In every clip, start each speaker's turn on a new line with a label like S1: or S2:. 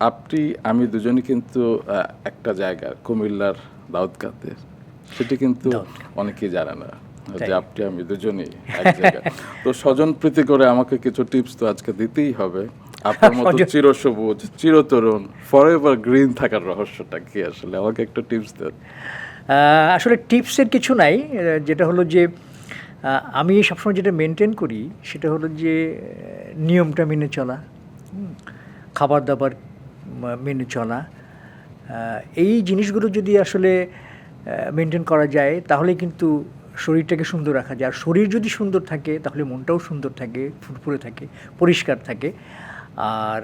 S1: আপনি আমি দুজনই কিন্তু একটা জায়গা কুমিল্লার দাউদকান্দি, সেটি কিন্তু অনেকেই জানে না যে আপনি আমি দুজনেই এক জায়গা। তো স্বজন প্রীতি করে আমাকে কিছু টিপস তো আজকে দিতেই হবে। আপনার মতো চিরসবুজ চিরতরুণ ফরএভার গ্রিন থাকার রহস্যটা কি আসলে, আমাকে একটু টিপস দেন।
S2: আসলে টিপসের কিছু নাই, যেটা হলো যে আমি সবসময় যেটা মেনটেন করি সেটা হলো যে নিয়মটা মেনে চলা, খাবার দাবার মেনে চলা। এই জিনিসগুলো যদি আসলে মেনটেন করা যায় তাহলে কিন্তু শরীরটাকে সুন্দর রাখা যায়। আর শরীর যদি সুন্দর থাকে তাহলে মনটাও সুন্দর থাকে, ফুরফুরে থাকে, পরিষ্কার থাকে। আর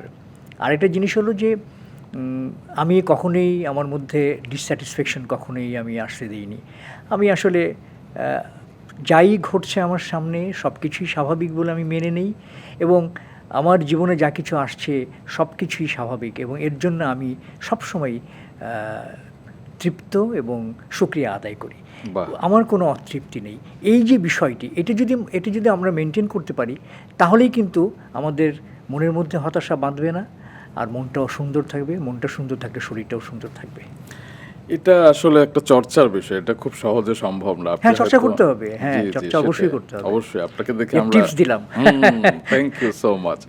S2: আরেকটা জিনিস হলো যে আমি কখনোই আমার মধ্যে ডিসস্যাটিসফ্যাকশন কখনোই আমি আসতে দিইনি। আমি আসলে যাই ঘটছে আমার সামনে সব কিছুই স্বাভাবিক বলে আমি মেনে নেই, এবং আমার জীবনে যা কিছু আসছে সব কিছুই স্বাভাবিক, এবং এর জন্য আমি সবসময় তৃপ্ত এবং শুকরিয়া আদায় করি। আমার কোনো অতৃপ্তি নেই। এই যে বিষয়টি, এটা যদি আমরা মেনটেন করতে পারি তাহলেই কিন্তু আমাদের মনের মধ্যে হতাশা বাঁধবে না, আর মনটাও সুন্দর থাকবে। মনটা সুন্দর থাকলে শরীরটাও সুন্দর থাকবে।
S1: এটা আসলে একটা চর্চার বিষয়, এটা খুব সহজে সম্ভব না।
S2: হ্যাঁ, চর্চা করতে হবে। হ্যাঁ, চর্চা অবশ্যই করতে হবে।
S1: অবশ্যই আপনাকে দেখে আমরা
S2: টিপস দিলাম।
S1: Thank you so much.